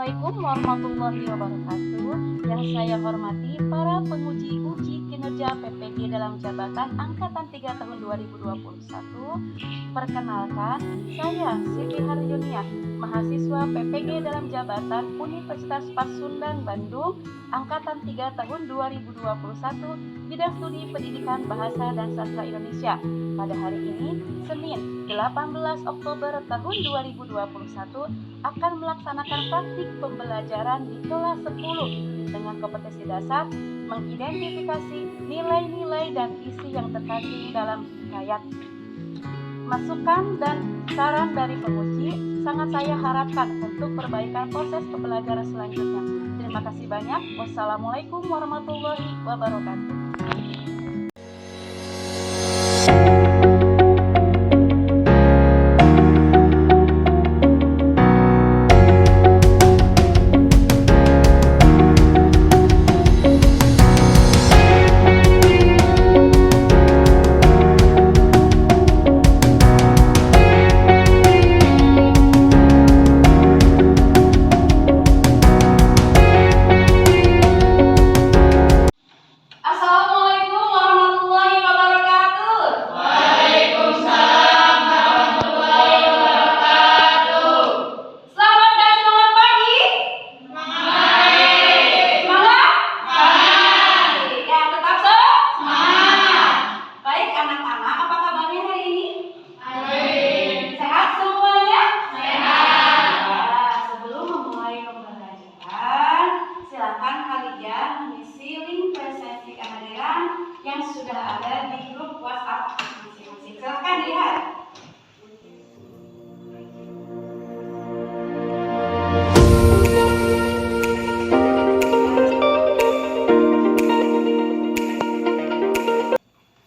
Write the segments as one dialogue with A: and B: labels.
A: Assalamualaikum warahmatullahi wabarakatuh. Yang saya hormati para penguji uji kinerja PPG dalam jabatan Angkatan 3 tahun 2021. Perkenalkan, saya Siti Haryuniah, mahasiswa PPG dalam jabatan Universitas Pasundan Bandung, Angkatan 3 tahun 2021, bidang studi pendidikan bahasa dan sastra Indonesia. Pada hari ini, Senin 18 Oktober tahun 2021, akan melaksanakan praktik pembelajaran di kelas 10 dengan kompetensi dasar mengidentifikasi nilai-nilai dan isi yang terkandung dalam hikayat. Masukan dan saran dari penguji sangat saya harapkan untuk perbaikan proses pembelajaran selanjutnya. Terima kasih banyak. Wassalamualaikum warahmatullahi wabarakatuh. Yang sudah ada di grup WhatsApp masing-masing. Silakan lihat.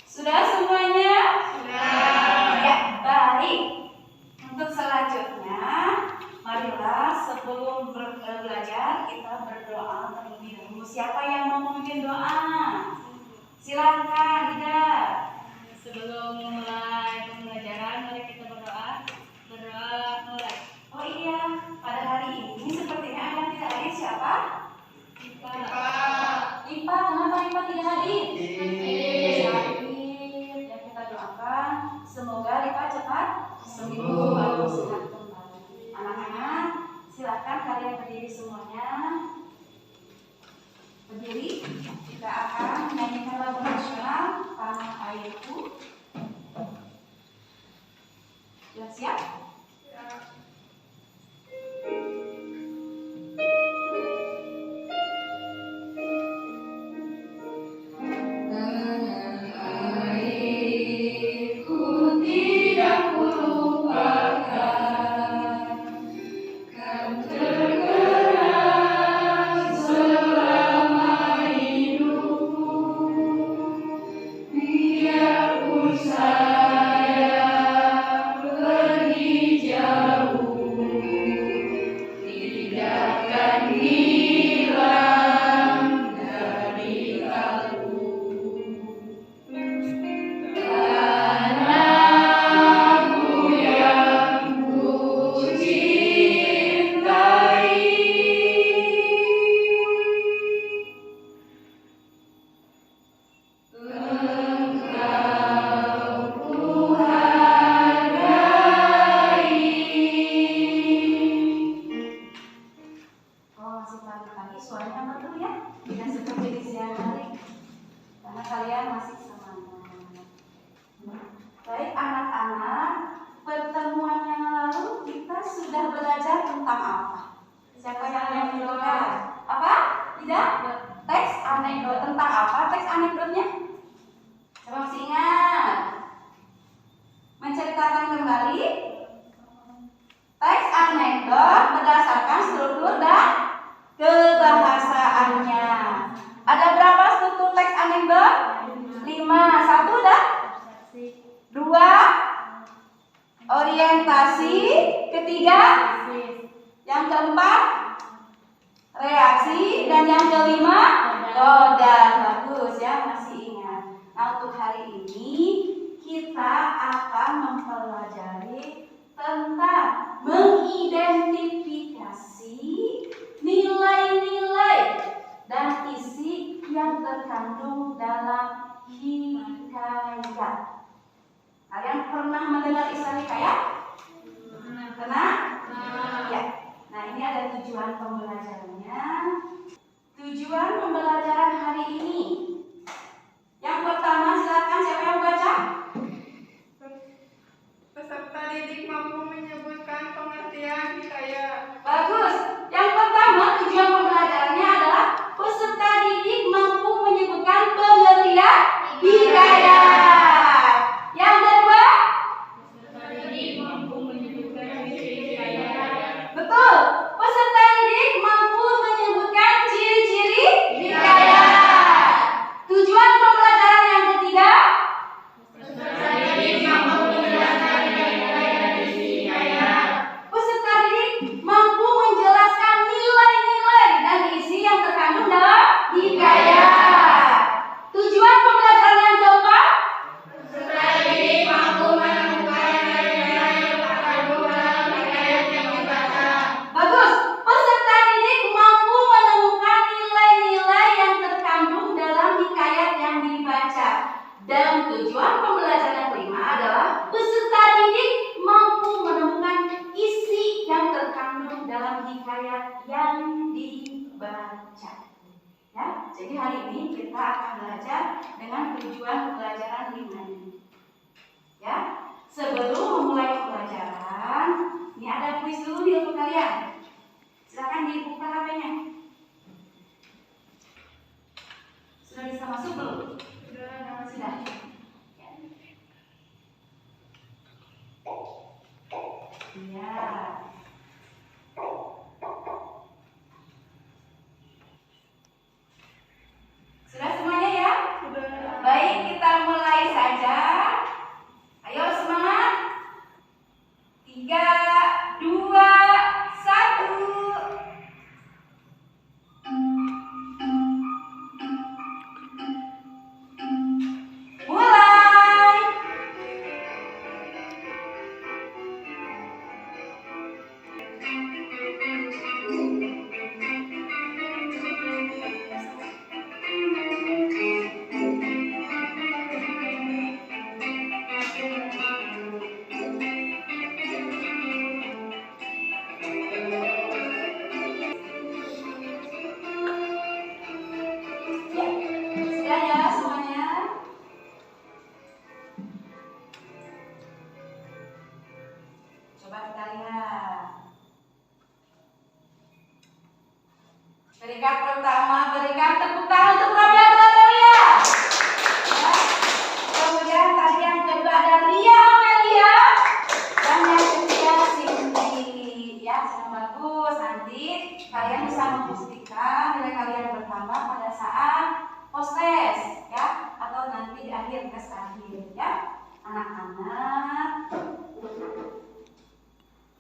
A: Sudah semuanya? Sudah. Ya, baik. Untuk selanjutnya, marilah sebelum belajar kita berdoa terlebih dahulu. Siapa yang mau memimpin doa? Silakan, tidak.
B: Sebelum mulai pembelajaran, mari kita berdoa. Berdoa mulai.
A: Oh iya, pada hari ini sepertinya ada yang tidak hadir. Siapa?
B: Ipa.
A: Ipa, kenapa Ipa tidak hadir?
B: Sakit.
A: Sakit. Ya, kita doakan semoga Ipa cepat sembuh lalu sehat kembali. Anak-anak, silakan kalian berdiri semuanya. Berdiri, kita akan menyanyikan lagu nasional Tanah Airku. Sudah siap? Suaranya merdu ya, tidak seperti di siang hari, karena kalian masih semangat. Baik anak-anak, pertemuan yang lalu kita sudah belajar tentang apa? Siapa yang mendengar? Apa? Tidak? Teks anekdot. Tentang apa teks anekdotnya? Siapa masih ingat? Menceritakan kembali teks anekdot berdasarkan struktur dan kebahasaannya. Ada berapa struktur teks anekdot? 5. 1 dan 2 orientasi, ketiga yang keempat reaksi, dan yang kelima koda. Bagus ya, masih ingat. Nah, untuk hari ini kita akan mempelajari tentang mengidentifikasi tujuan pembelajarannya. Tujuan pembelajaran hari ini. Yang pertama, silakan siapa yang baca?
B: Peserta didik mampu menyebutkan pengertian hikayat.
A: Bagus. Yang pertama, tujuan pembelajarannya adalah peserta didik mampu menyebutkan pengertian hikayat. Yang kedua,
B: Peserta didik mampu menyebutkan ciri-ciri hikayat.
A: betul. Peserta didik mampu menyebutkan ciri-ciri hikayat. Tujuan pembelajaran yang ketiga,
B: Peserta didik mampu menjelaskan nilai-nilai dari hikayat.
A: peserta didik mampu menjelaskan nilai-nilai dan isi yang terkandung dalam hikayat. Tujuan pembelajaran yang keempat,
B: Peserta didik mampu menemukan nilai-nilai yang terkandung dalam hikayat yang dibaca.
A: bagus. Peserta didik mampu menemukan nilai-nilai yang terkandung dalam hikayat yang dibaca. Dan tujuan pembelajaran yang kelima adalah peserta didik mampu menemukan isi yang terkandung dalam hikayat yang dibaca. Ya, jadi hari ini kita akan belajar dengan tujuan pembelajaran 5 ini. Ya, sebelum memulai pembelajaran, ini ada kuis dulu nih untuk kalian. Silakan dibuka HP-nya. Sudah bisa masuk belum? Sudah. Ya. Iya. Sudah semuanya ya? Baik, kita mulai saja. Ayo semangat. 3, 2, 1. Mulai. Ya, sudah ya semuanya. Coba kita lihat. Peringkat pertama, berikan tepuk tangan untuk Rabia Amelia. Ya. Kemudian tadi yang kedua ada Ria Amelia. Dan yang ketiga Cindy. Ya, sangat bagus. Nanti kalian bisa membuktikan nilai kalian bertambah pada saat post test, ya, atau nanti di akhir tes akhir, ya, anak-anak.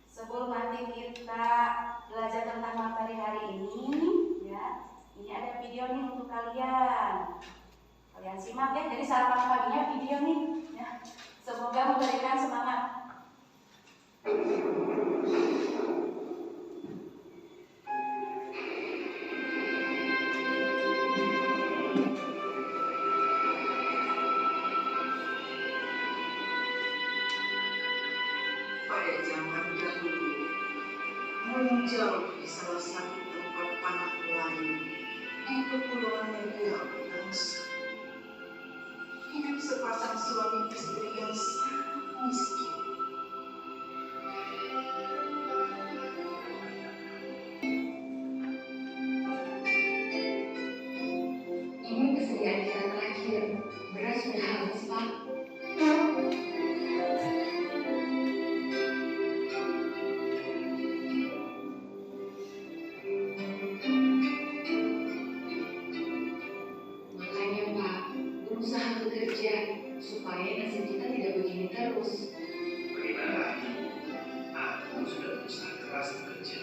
A: Sebelum nanti kita belajar tentang materi hari ini, ya, ini ada video nih untuk kalian. Kalian simak ya. Jadi sarapan paginya video nih, ya. Semoga memberikan semangat.
C: Pada zaman dahulu, muncul di salah satu tempat anak lain di kepulauan Melia bangsa. Hidup sepasang suami istri yang sangat miskin.
D: Ini kesediaan kita terakhir. Beras sudah habis, Pak. Makanya, Pak, berusaha bekerja supaya nasib kita tidak begini terus.
E: Bagaimana lagi? Aku sudah berusaha keras bekerja,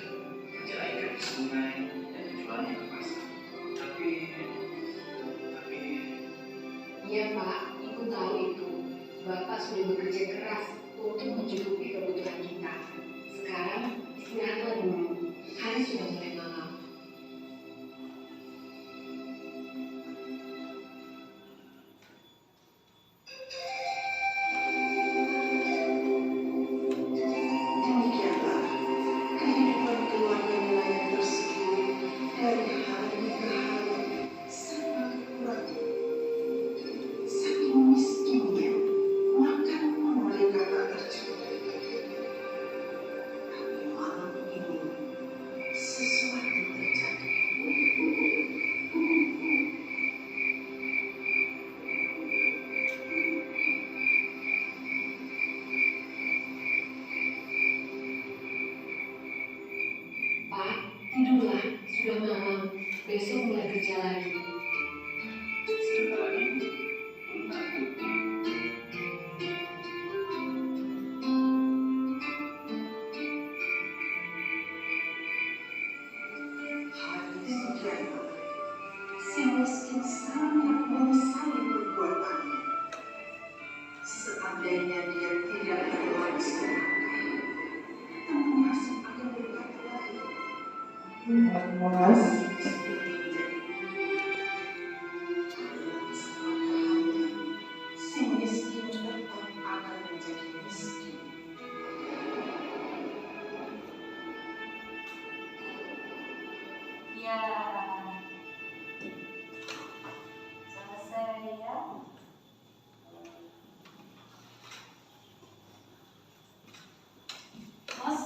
E: mencari ikan di sungai dan menjualnya ke pasar. Tapi
D: Iya, Pak, Ibu tahu itu. Bapak sudah bekerja keras untuk mencukupi kebutuhan kita. Sekarang istirahatlah dulu. Hari sudah mulai malam.
C: Demikianlah kehidupan keluarga nelayan tersebut
D: Sudah malam, besok mulai kerja lagi.
E: Sebentar lagi belum takut.
C: Hari sudah si miskin sangat menyesali perbuatannya. Seandainya dia tidak keluar sekarang, tentu masih akan berkata lain. Mas, si miskin tetap akan menjadi miskin.
A: Ya, selesai ya. Mus,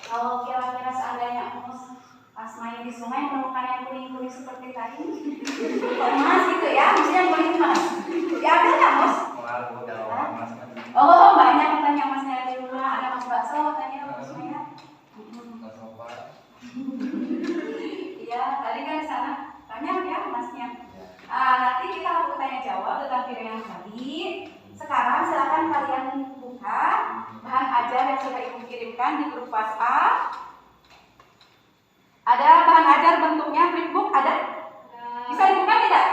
A: kalau kira-kira seandainya Mus pas main di sungai menemukan yang kuning-kuning seperti tadi, emas gitu ya, mesti yang kuning emas. Diambil nggak Mus?
E: Pengaruh dalam mas kan.
A: Oh, banyak katanya Masnya di rumah, ada Mas bakso katanya Masnya.
E: Mas sopan.
A: Iya, tadi kan di sana banyak ya Masnya. Nanti kita lakukan tanya jawab tentang video yang tadi. Sekarang silakan kalian buka bahan ajar yang sudah Ibu kirimkan di grup WhatsApp. Ada bahan ajar bentuknya flipbook, ada? Bisa dibuka tidak?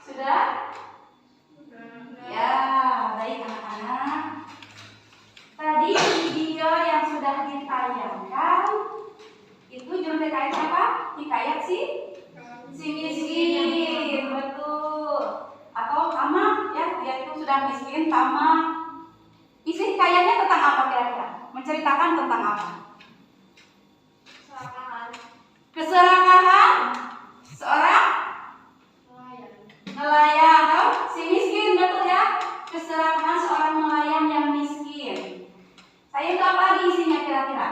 A: Sudah? Ya, baik anak-anak. Tadi video yang sudah ditayangkan itu judul hikayat apa? Hikayat si miskin, betul. Atau tamak ya, dia itu sudah miskin, tamak. Isi hikayatnya tentang apa kira-kira? Menceritakan tentang apa? Keserakahan seorang nelayan, atau si miskin, betul ya? Keserakahan seorang nelayan yang miskin. Saya itu apa lagi isinya kira-kira?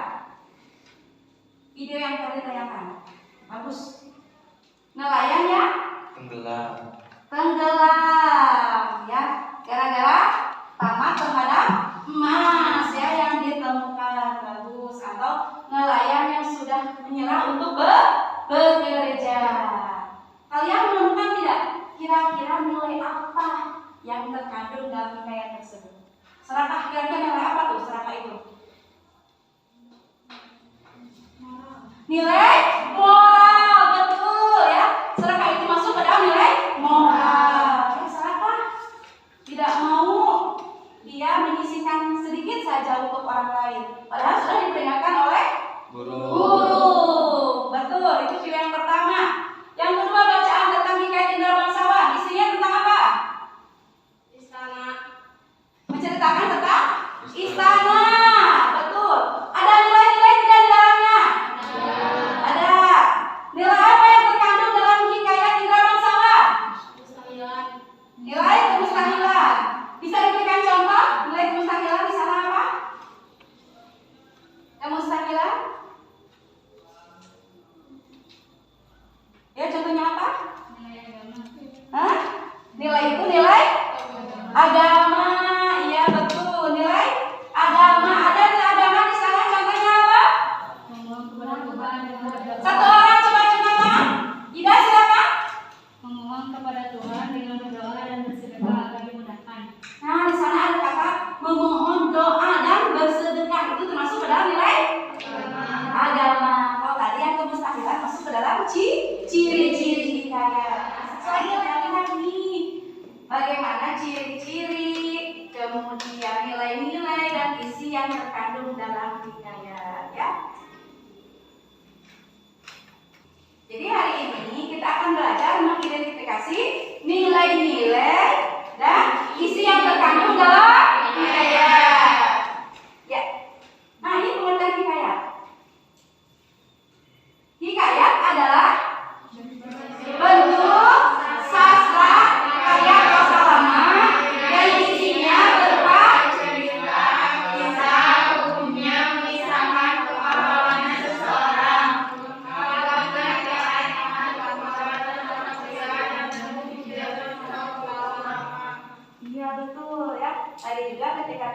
A: Video yang tadi tayangkan, bagus. Nelayan ya? Tenggelam, ya. Gara-gara tamak terhadap emas ya yang ditemukan, bagus. Atau nelayan yang sudah menyerah untuk bekerja. Kalian menemukan tidak? Kira-kira nilai apa yang terkandung dalam hikayat tersebut? Serakah, kira-kira nilai apa tuh serakah itu? Nilai moral, betul ya. Serakah itu masuk ke dalam nilai moral. Ya, serakah tidak mau dia menyisihkan sedikit saja untuk orang lain, padahal sudah diperingatkan oleh guru. Betul, itu video yang pertama. Yang kedua, bacaan tentang hikayat Indra Bangsawan. Isinya tentang apa?
B: Istana.
A: Menceritakan tentang istana. Betul. Ada nilai-nilai tidak di dalamnya? Ada. Nilai apa yang terkandung dalam hikayat Indra Bangsawan?
B: Mustahilan.
A: Nilai kemustahilan. Bisa diberikan contoh nilai kemustahilan di sana apa? Kemustahilan? Ya, contohnya apa? Hah? Nilai itu nilai agama. Iya, betul. Nilai agama. Ada nilai agama di sana, contohnya apa? Satu orang coba angkat tangan. Ida, silakan.
B: Memohon kepada Tuhan dengan berdoa dan bersedekah agar dimudahkan.
A: Nah, di sana ada kata memohon doa dan bersedekah. Itu termasuk ke dalam nilai agama. Kalau tadi yang kemustahilan masuk ke dalam ciri-ciri hikayat. Saya lagi bagaimana ciri-ciri, kemudian nilai-nilai dan isi yang terkandung dalam hikayat, ya. Jadi hari ini kita akan belajar mengidentifikasi nilai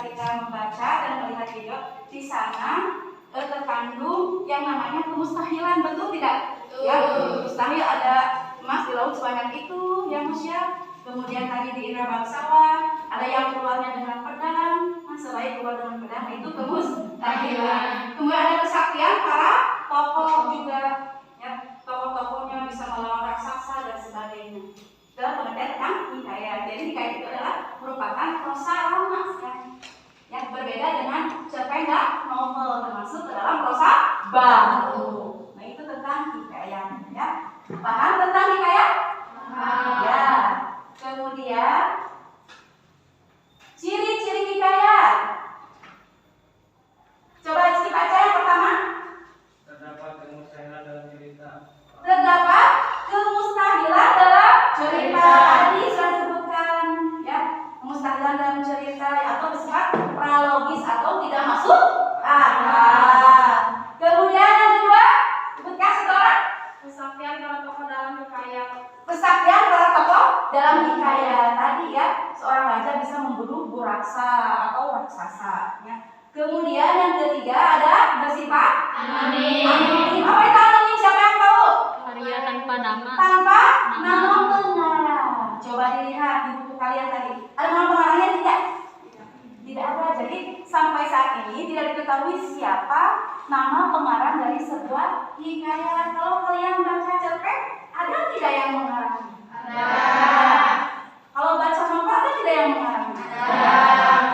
A: ketika membaca dan melihat video di sana terkandung yang namanya kemustahilan, betul tidak? Ya, mustahil ada emas di laut sebanyak itu, ya Mas ya. Kemudian tadi di Indra Bangsawan ada yang keluarnya dengan pedang, nah sebaik keluar dengan pedang itu kemustahilan. Kemudian ada kesaktian para tokoh juga, ya tokoh-tokohnya bisa melawan raksasa dan sebagainya. Dalam pengertian tentang hikayat. Jadi hikayat itu adalah merupakan prosa lama sekali, yang berbeda dengan cerpen dan novel, termasuk ke dalam prosa baru. Nah itu tentang hikayat, ya. Paham tentang hikayat? Ya. Kemudian ciri-ciri hikayat. Coba dibaca yang pertama.
F: Terdapat kemustahilan dalam cerita.
A: Terdapat kemustahilan dalam cerita. Tadi sudah disebutkan, ya, kemustahilan dalam cerita atau bersifat pralogis atau tidak masuk akal. Kemudian yang kedua, sebutkan seorang
B: Kesaktian para tokoh dalam hikayat.
A: kesaktian para tokoh dalam hikayat. Tadi ya, seorang raja bisa membunuh buraksa atau raksasa, ya. Kemudian yang ketiga ada bersifat
B: Anonim.
A: anonim. Apa itu anonim? Siapa yang tahu?
B: Karya tanpa nama.
A: Tanpa nama pengarang. Coba dilihat di buku kalian tadi. Ada nama pengarangnya tidak? Tidak ada. Jadi sampai saat ini tidak diketahui siapa nama pengarang dari sebuah hikayat. Kalau kalian baca cerpen, ada tidak yang mengarang?
B: Ada.
A: Kalau baca novel ada tidak yang mengarang?
B: Ada.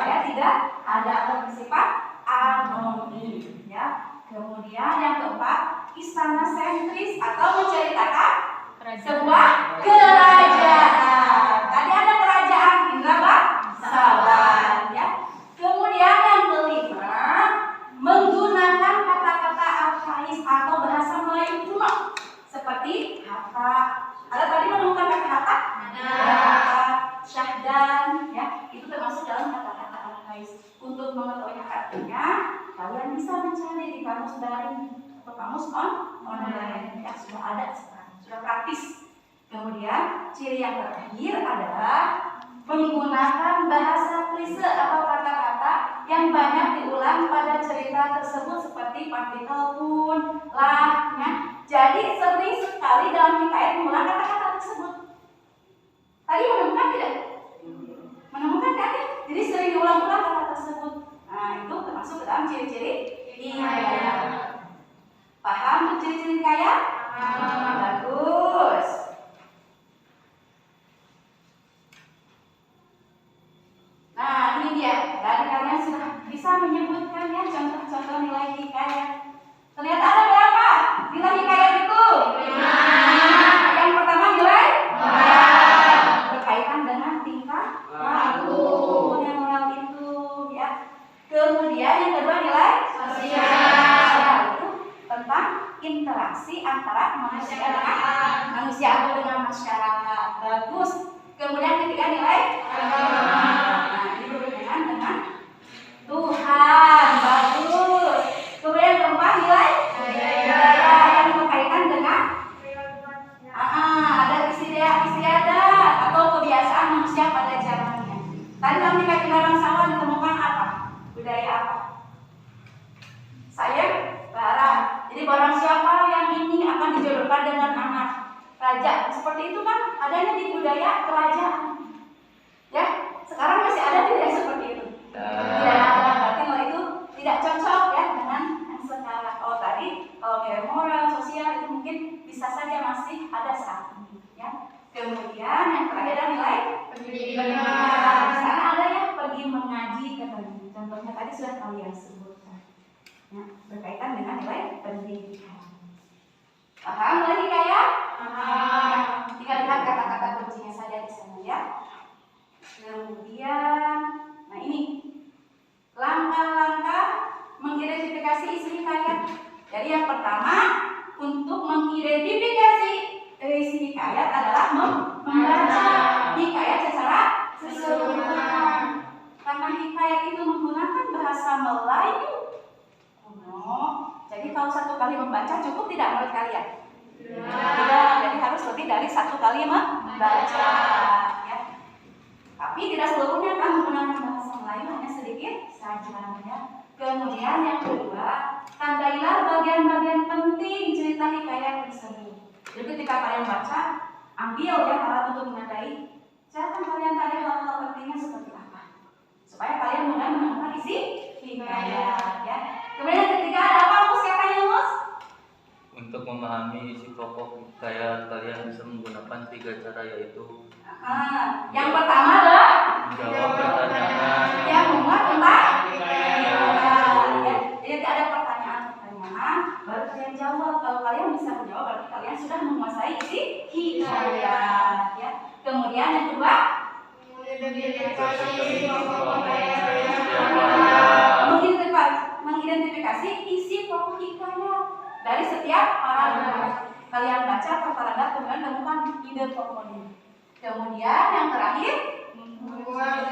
A: Ya tidak ada, bersifat anonim, ya. Kemudian yang keempat, istana sentris atau menceritakan sebuah kerajaan. Tadi ada kerajaan Indra Bangsawan, ya. Kemudian yang kelima, menggunakan kata-kata arkhais atau bahasa Melayu kuno seperti hata. Ada tadi menemukan kata hata? Hata, syahdan, ya. Itu termasuk dalam kata-kata arkhais. Untuk mengetahui artinya, kalian bisa mencari di kamus daring atau kamus online, ya, sudah ada sekarang, sudah praktis. Kemudian ciri yang terakhir adalah menggunakan bahasa klise atau kata-kata yang banyak diulang pada cerita tersebut seperti partikel pun, lah, ya. Jadi sering sekali dalam hikayat mengulang kata-kata tersebut. Tadi menemukan tidak? Menemukan kan? Jadi sering diulang-ulang kata tersebut. Nah itu termasuk dalam ciri-ciri hikayat. Paham tuh ciri-ciri hikayat? Bagus. Nah ini dia. Tadi kalian sudah bisa menyebutkan ya contoh-contoh nilai hikayat. Ternyata ada berapa nilai hikayat itu? 5. Yang pertama nilai berkaitan dengan tingkah laku, yang moral itu, ya. Kemudian yang kedua nilai sosial, itu tentang interaksi antara manusia dengan manusia atau dengan masyarakat. Bagus. Kemudian ketiga nilai agama. Nah, ini berhubungan dengan Tuhan. Bagus. Kemudian keempat nilai budaya yang berkaitan dengan ada istiadat atau kebiasaan manusia pada zamannya. Tadi dalam hikayat Indra Bangsawan ditemukan apa? Budaya apa? Sayang barang. Jadi barang siapa yang ini akan dijodohkan dengan anak raja. Seperti itu kan adanya di budaya kerajaan. Ya, sekarang masih ada tidak seperti itu? Tidak ada. Berarti kalau itu tidak cocok ya dengan yang sekarang. Kalau tadi kalau nilai moral, sosial itu mungkin bisa saja masih ada saat ini, ya. Kemudian yang terakhir adalah nilai pendidikan. Di sana ada ya pergi mengaji katanya. Contohnya tadi sudah kalian sebutkan. Ya, berkaitan dengan nilai pendidikan. Paham nilai hikayat? Tinggal lihat kata-kata kuncinya saja di sana ya. Kemudian, nah ini langkah-langkah mengidentifikasi isi hikayat. Jadi yang pertama untuk mengidentifikasi isi hikayat adalah membaca hikayat secara keseluruhan. Karena hikayat itu menggunakan bahasa Melayu kuno, jadi kalau satu kali membaca cukup tidak menurut kalian? Tidak, jadi harus lebih dari satu kali membaca, ya. Tapi tidak seluruhnya kan menggunakan bahasa Melayu, hanya sedikit saja ya. Kemudian yang kedua, tandailah bagian-bagian penting cerita hikayat tersebut. Jadi ketika kalian baca, ambil ya alat untuk menandai. Silakan kalian tanda hal-hal pentingnya seperti apa, supaya kalian mudah menemukan isi hikayat ya. Kemudian yang ketiga ada apa Mus katanya Mus?
G: Untuk memahami isi pokok hikayat, kalian bisa menggunakan 3 cara, yaitu
A: Yang pertama adalah
G: menjawab pertanyaan,
A: yang memuat tentang
G: hikayat,
A: ya. Jadi ada pertanyaan, baru kalian jawab. Kalau kalian bisa menjawab, berarti kalian sudah menguasai isi hikayat ya. Kemudian yang kedua, mengidentifikasi isi pokok hikayat dari setiap paragraf. Kalian baca per paragraf, kemudian temukan ide pokoknya. Kemudian yang terakhir, membuat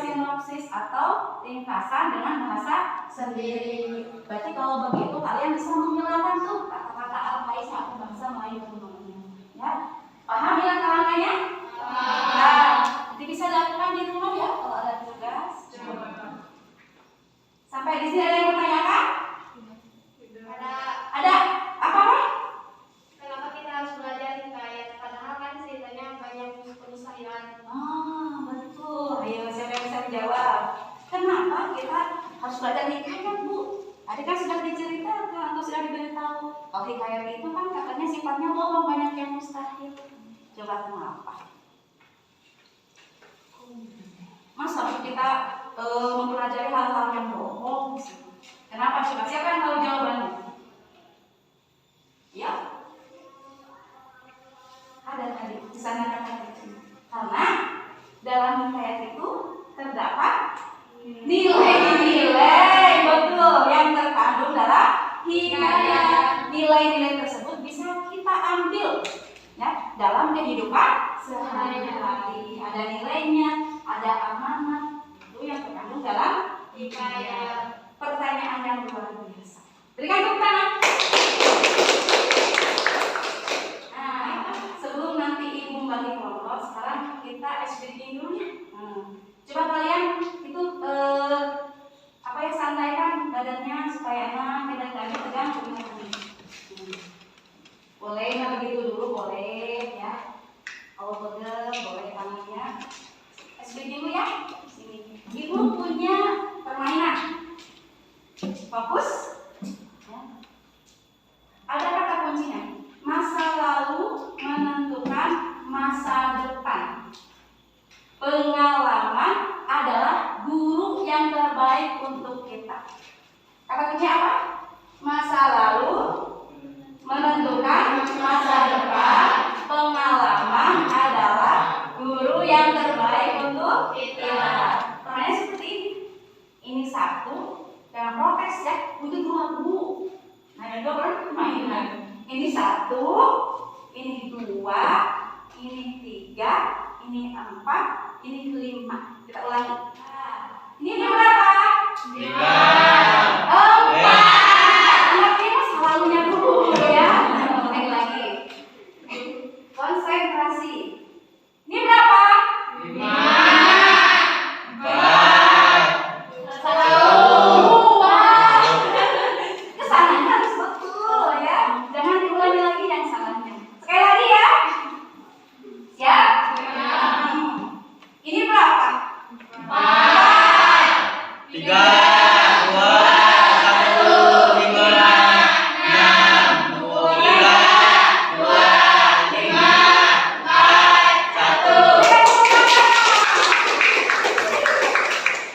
A: sinopsis atau ringkasan dengan bahasa sendiri. Berarti kalau begitu kalian bisa menghilangkan tuh kata-kata alfais atau bahasa Melayu teman-teman. Ya, paham ya kalangannya? Nah, nanti bisa dilakukan di rumah ya kalau ada tugas. Sampai di sini ada yang bertanyakan? Ada apa?
B: Kenapa kita harus belajar hikayat? Padahal kan ceritanya banyak perusahaan.
A: Betul. Ayo siapa yang bisa menjawab? Kenapa kita harus belajar hikayat, Bu? Tadi kan sudah diceritakan atau sudah diberitahu. Kalau hikayat itu kan katanya sifatnya bohong, banyak yang mustahil. Coba kenapa? Masa kita mempelajari hal-hal yang bohong? Kenapa? Siapa yang tahu jawabannya? Ya, ada tadi di sana kata karena dalam hikayat itu terdapat nilai-nilai, betul, yang terkandung dalam hikayat. Nilai-nilai tersebut bisa kita ambil ya dalam kehidupan sehari-hari. Ada nilainya, ada amanat, itu yang terkandung dalam hikayat. Pertanyaan yang luar biasa. Berikan tepuk tangan. Sebelum nanti ibu membagi kelompok, sekarang kita SBG dulu ya. Coba kalian itu santaikan badannya supaya enak, tidak lagi tegang begini. Boleh nggak begitu dulu, boleh ya. Kalau pegel boleh tangannya. SBG dulu ya. Sini. Ibu punya permainan. Fokus. Ya. Ada kata kuncinya. Masa lalu menentukan masa depan. Pengalaman adalah guru yang terbaik untuk kita. Kata kunci apa? Masa lalu menentukan masa depan. Pengalaman adalah guru yang terbaik untuk kita. Pertanyaannya seperti ini. Ini satu, jangan protes ya. Butuh 2 guru. Nah, yang 2 orang mainan. Ini 1, ini 2, ini 3, ini 4, ini 5. Kita ulangi. Ini berapa? 4. Ini masa lalunya dulu ya. Lagi. Konsentrasi. Ini berapa? 2. Kesananya harus betul ya. Jangan diulangi lagi yang salahnya. Sekali lagi ya. Siap? Ini berapa?
G: 3, 2, 1, 5, 6, 2, 5, 4, 1.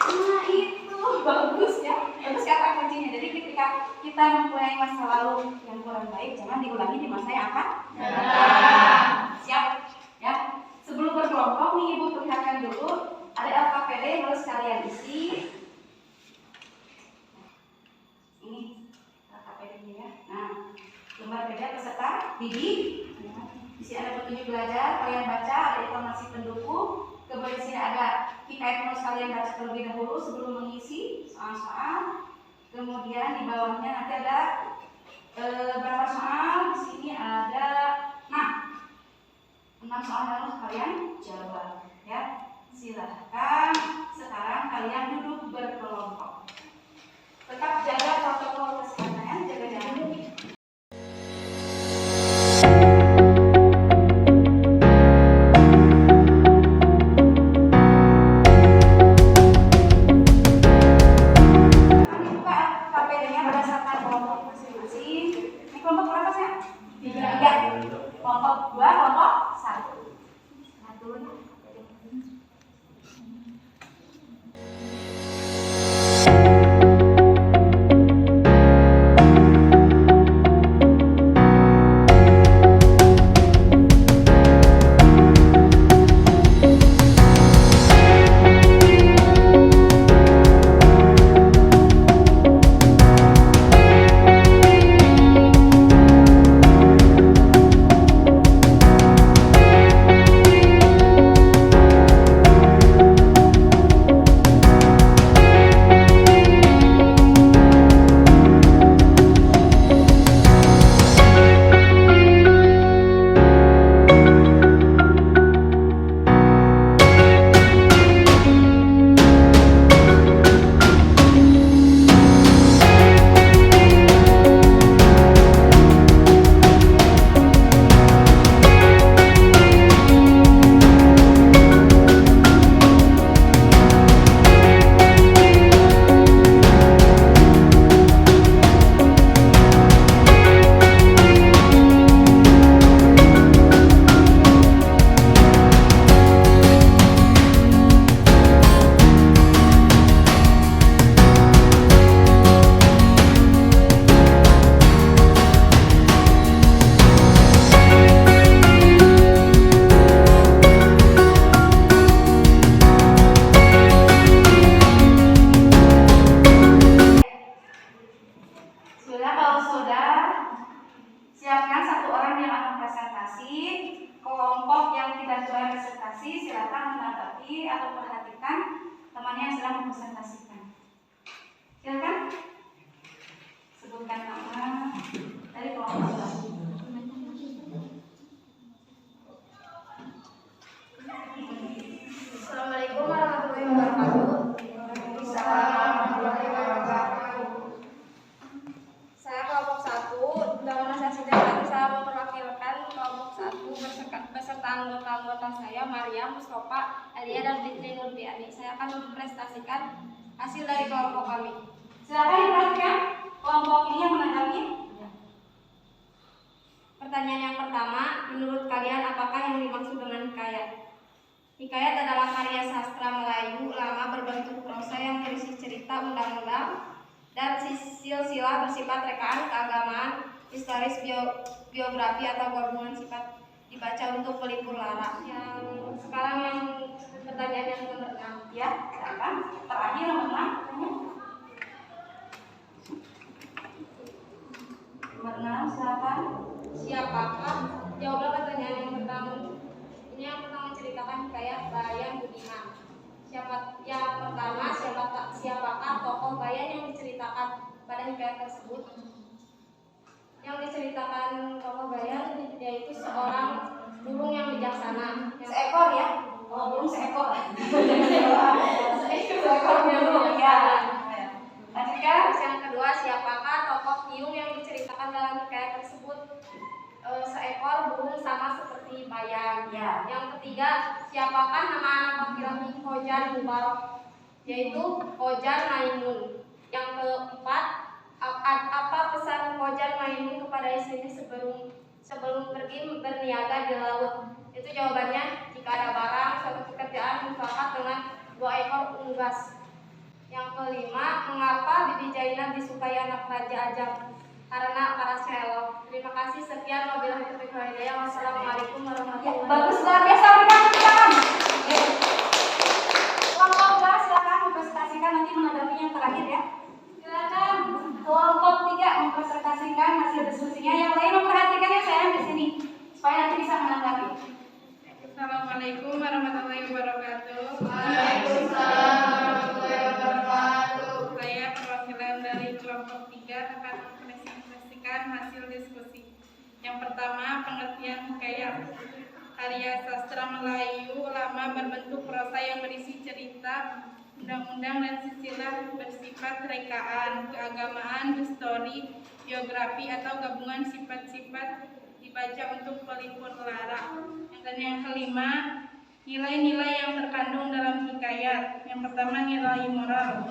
A: Nah itu bagus ya. Bagus kata kuncinya. Jadi ketika kita mempunyai masa lalu yang kurang baik, jangan diulangi di masa yang akan datang. Siap? Ya. Sebelum berkelompok nih Ibu perlihatkan dulu ada LKPD yang harus kalian isi. Ini LKPD-nya ya. Nah, lembar kerja peserta didik. Di sini ada petunjuk belajar, kalian baca, ada informasi pendukung. Kemudian di sini ada hikayat yang harus kalian baca terlebih dahulu sebelum mengisi soal-soal. Kemudian di bawahnya nanti ada berapa soal. Di sini ada 6 soal yang harus kalian jawab. Ya, Silahkan sekarang kalian duduk berkelompok. Tetap jaga protokol kesehatan, jaga jarak. Kami buka KPD-nya berdasarkan kelompok masing-masing. Ini kelompok berapa sih? 3. Kelompok 2, kelompok 1. Sudah, kalau sudah, siapkan satu orang yang akan presentasi. Kelompok yang tidak boleh presentasi, silakan menanggapi atau perhatikan temannya yang sedang mempresentasikan. Silakan sebutkan nama dari kelompok satu.
B: Assalamualaikum warahmatullahi wabarakatuh. Saya kelompok 1. Dalam sesi tadi saya memperwakilkan kelompok 1 beserta anggota-anggota saya Maryam, Mustafa, Alia, dan Fitri Nurbiani. Saya akan mempresentasikan hasil dari kelompok kami.
A: Silakan diperhatikan kelompok ini yang menanggapi.
B: Pertanyaan yang pertama, menurut kalian apakah yang dimaksud dengan hikayat? Hikayat adalah karya sastra Melayu lama berbentuk prosa yang berisi cerita undang-undang dan silsilah bersifat rekaan keagamaan, historis, biografi atau gabungan sifat dibaca untuk pelipur lara. Yang sekarang yang pertanyaan yang nomor 6.
A: Ya, silakan. Terakhir nomor 6. Nomor 6, silakan.
B: Siapakah? Jawablah pertanyaan yang pertama. Ini yang pertama menceritakan hikayat Bayan Budiman. Yang pertama, siapakah tokoh Bayan yang diceritakan pada hikayat tersebut? Yang diceritakan tokoh Bayan yaitu seorang burung yang bijaksana.
A: Seekor ya? Oh, burung seekor.
B: Seekor burung ya.
A: Lanjutkan.
B: Yang kedua, siapakah tokoh Hyung yang diceritakan dalam hikayat tersebut? Seekor burung sama seperti Bayan.
A: Ya.
B: Yang ketiga, siapakah nama anak laki-laki Khojar Mubarak? Yaitu Khojar Maimun. Yang keempat, apa pesan Khojar Maimun kepada istrinya sebelum pergi berniaga di laut? Itu jawabannya, jika ada barang suatu pekerjaan mufakat dengan 2 ekor unggas. Yang kelima, mengapa Bibi Zainab disukai anak Raja Ajam? Karena parasnya elok. Terima kasih, sekian. Wabillahi taufiq wal hidayah. Wassalamualaikum warahmatullahi wabarakatuh.
A: Bagus, luar biasa. Berikan tepuk tangan. Kelompok 2 silakan mempresentasikan, nanti menanggapi yang terakhir ya. Silakan. Kelompok 3 mempresentasikan hasil diskusinya. Yang lain memperhatikan ya sayang di sini supaya nanti bisa menanggapi.
H: Assalamualaikum warahmatullahi wabarakatuh.
B: Waalaikumsalam warahmatullahi wabarakatuh.
H: Saya perwakilan dari kelompok 3 akan mempresentasikan hasil diskusi. Yang pertama, pengertian hikayat. karya sastra Melayu lama berbentuk prosa yang berisi cerita, undang-undang dan silsilah bersifat rekaan, keagamaan, histori, biografi atau gabungan sifat-sifat dibaca untuk pelipur lara. Dan yang kelima, nilai-nilai yang terkandung dalam hikayat. Yang pertama, nilai moral.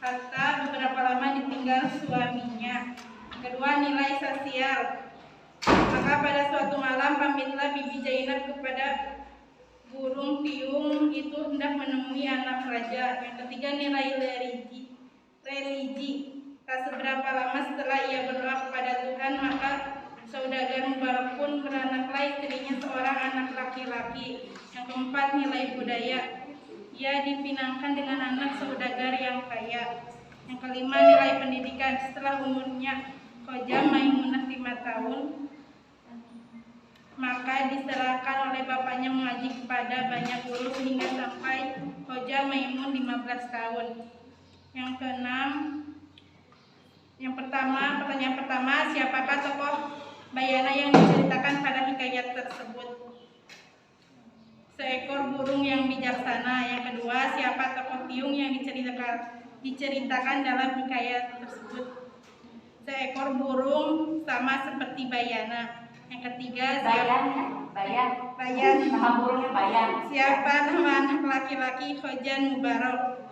H: Hatta beberapa lama ditinggal suaminya. Kedua, nilai sosial. Maka pada suatu malam pamitlah Bibi Zainab kepada burung piung itu hendak menemui anak raja. Yang ketiga, nilai religi. Tak seberapa lama setelah ia berdoa kepada Tuhan, maka saudagar Mubarak pun beranaklah istrinya seorang anak laki-laki. Yang keempat, nilai budaya. Ia dipinangkan dengan anak saudagar yang kaya. Yang kelima, nilai pendidikan. Setelah umurnya Khoja Maimunah 5 tahun, maka diserahkan oleh bapaknya mengaji kepada banyak guru hingga sampai Khoja Maimun 15 tahun. Yang keenam, pertanyaan pertama, siapakah tokoh bayana yang diceritakan pada hikayat tersebut? Seekor burung yang bijaksana. Yang kedua, siapa tokoh piung yang diceritakan dalam hikayat tersebut? Seekor burung sama seperti bayana. Yang ketiga, Bayan.
A: Nama burungnya Bayan.
H: Siapa nama anak laki-laki Khojan Mubarak?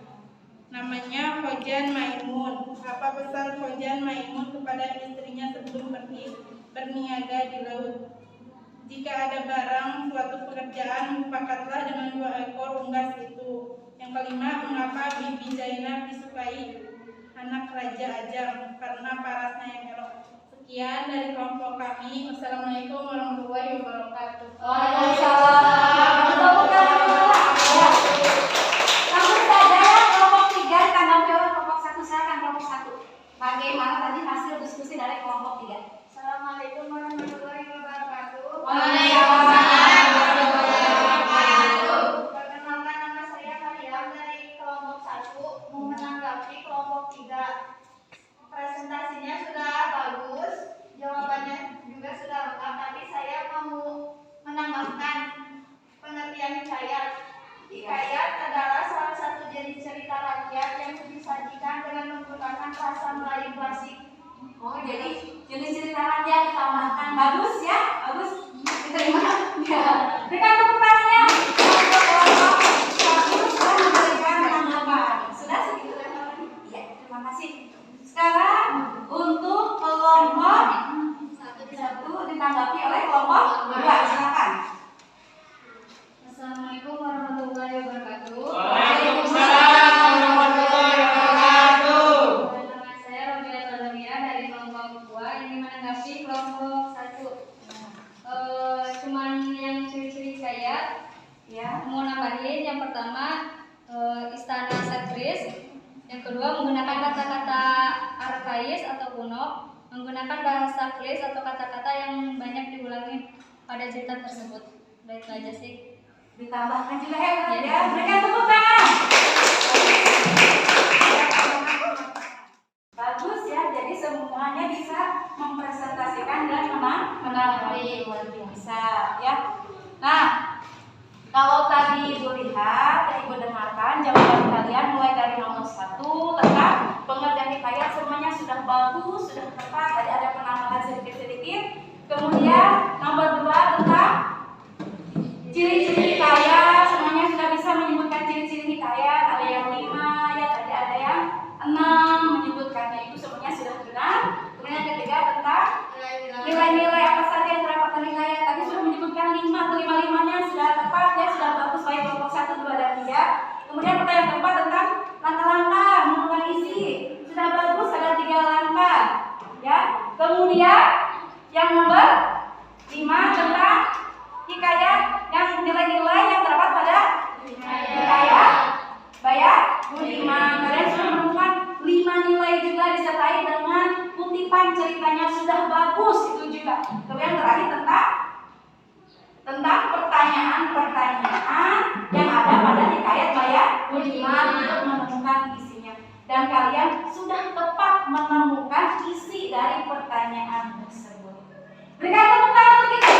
H: Namanya Khojan Maimun. Apa pesan Khojan Maimun kepada istrinya sebelum pergi berniaga di laut? Jika ada barang suatu pekerjaan, mupakatlah dengan 2 ekor unggas itu. Yang kelima, mengapa Bibi Zainab disukai anak Raja Ajam? Karena parasnya yang elok. Sekian dari kelompok kami. Wassalamualaikum warahmatullahi wabarakatuh.
A: Langsung saja ya, kelompok 3 ditanggapi oleh kelompok 1. Silakan kelompok 1. Bagaimana tadi hasil diskusi dari kelompok 3?
B: Assalamualaikum warahmatullahi wabarakatuh.
A: Waalaikumsalam.
B: Perkenalkan, nama saya Mariam dari kelompok 1 mau menanggapi kelompok 3. Presentasinya sudah bagus, jawabannya juga sudah lengkap, tapi saya mau menambahkan pengertian hikayat. Hikayat adalah salah satu jenis cerita rakyat yang disajikan dengan menggunakan bahasa Melayu klasik.
A: Oh, jadi jenis cerita rakyat ditambahkan. Bagus ya, bagus. Diterima. Ya. Berikan tepuk tangannya. Bagus dan memberikan tanggapan. Sudah segitu teman-teman? Iya, terima kasih. Sekarang untuk kelompok 1 ditanggapi oleh kelompok 2. Silakan.
B: Assalamualaikum warahmatullahi wabarakatuh.
F: Waalaikumsalam warahmatullahi wabarakatuh.
B: Nama saya Robiah Tadamia dari kelompok 2 ini menanggapi kelompok 1. Cuman yang ciri-ciri hikayat
A: Ya.
B: mau nambahin. Yang pertama, istana sakris. Yang kedua, menggunakan kata-kata arkais atau kuno, menggunakan bahasa klis atau kata-kata yang banyak diulangi pada cerita tersebut. Udah itu aja sih.
A: Ditambahkan juga hebat ya. Berikan tepuk tangan. Bagus ya. Jadi semuanya bisa mempresentasikan dan menanggapi. Luar biasa ya. Nah, kalau tadi Ibu lihat, Ibu dengarkan jawaban kalian mulai dari nomor 1 tentang pengertian hikayat semuanya sudah bagus, sudah tepat. Tadi ada penambahan sedikit-sedikit. Kemudian nomor 2 tentang ciri-ciri hikayat, semuanya sudah bisa menyebutkan ciri-ciri hikayat. Ada yang 5 ya, tadi ada yang 6 menyebutkannya, itu semuanya sudah benar. Kemudian yang ketiga tentang nilai-nilai apa saja yang terdapat dalam hikayat. Tadi sudah menyebutkan 5, kelima-limanya sudah tepat ya, sudah bagus baik kelompok 1, 2, dan 3. Kemudian pertanyaan keempat tentang langkah-langkah menentukan isi, sudah bagus, ada 3 langkah ya. Kemudian yang nomor 5 tentang hikayat, yang nilai-nilai yang terdapat pada hikayat Bayat Budiman. Kalian sudah menemukan 5 nilai juga disertai dengan kutipan ceritanya sudah bagus itu juga. Kemudian terakhir tentang pertanyaan-pertanyaan yang ada pada hikayat Bayat Budiman untuk menemukan isinya. Dan kalian sudah tepat menemukan isi dari pertanyaan tersebut. Berikan tepuk tangan untuk kita.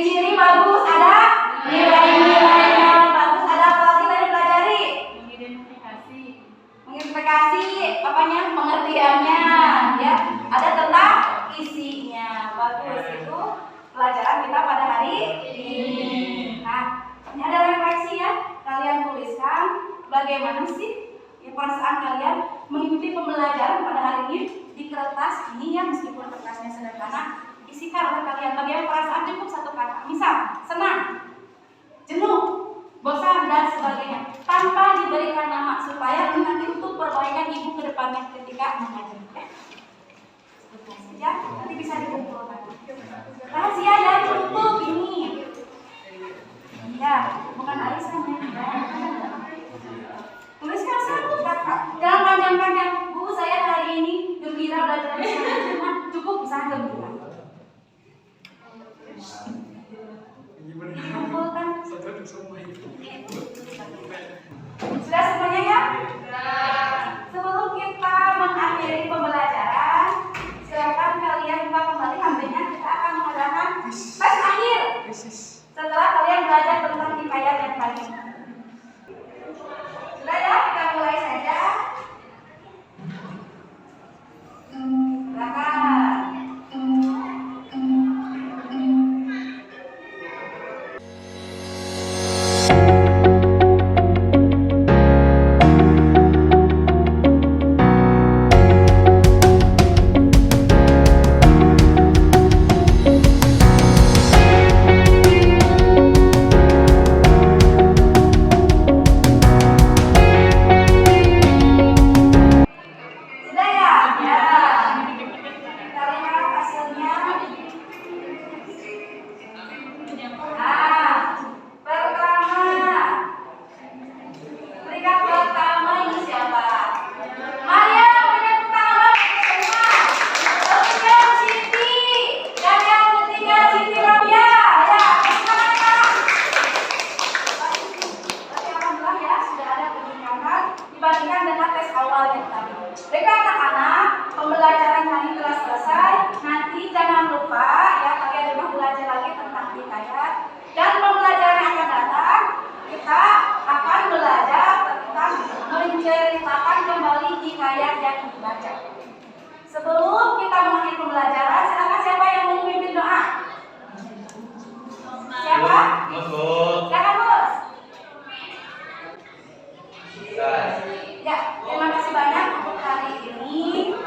A: ciri-ciri bagus ada nilai-nilainya, bagus ada apa lagi tadi pelajari? Mengidentifikasi apanya? Pengertiannya, ya. Ada tentang isinya. Bagus, itu pelajaran kita pada hari ini. Nah, ini ada refleksi ya. Kalian tuliskan bagaimana sih ya, perasaan kalian mengikuti pembelajaran pada hari ini di kertas ini ya, meskipun kertasnya sederhana. Isikan oleh kalian bagaimana perasaan, cukup satu kata. Misal, senang, jenuh, bosan dan sebagainya, tanpa diberikan nama supaya nanti untuk perbaikan ibu ke depannya ketika mengajar. Ya, nanti bisa dikumpulkan. Rahasia ya, tutup ini. Ya, bukan arisan ya. Tuliskan satu kata. Jangan panjang-panjang. Bu, saya hari ini gembira belajar bersama. Cukup bisa gembira. Kumpulkan. Sudah semuanya ya? Sebelum kita mengakhiri pembelajaran, silakan kalian buka kembali HP-nya. Kita akan mengadakan tes akhir setelah kalian belajar tentang hikayat yang tadi. Sudah ya, kita mulai saja. Silakan. Sudah ya? Ya. Kita lihat hasilnya. Nah, pertama. Peringkat pertama ini siapa? Maria, peringkat pertama semua. Kemudian Siti. Dan yang ketiga Siti Rabia. Ya, semangat Kak. Tapi alhamdulillah ya, sudah ada peningkatan dibandingkan dengan tes awal yang tadi. Baik anak-anak, pembelajaran hari telah selesai. Nanti jangan lupa ya, kalian rumah belajar lagi tentang hikayat. Dan pembelajaran yang akan datang, kita akan belajar tentang menceritakan kembali hikayat yang dibaca. Sebelum kita mengakhiri pembelajaran, silakan siapa yang mau memimpin doa? Siapa? Silakan Bos. Ya, terima kasih banyak untuk hari ini.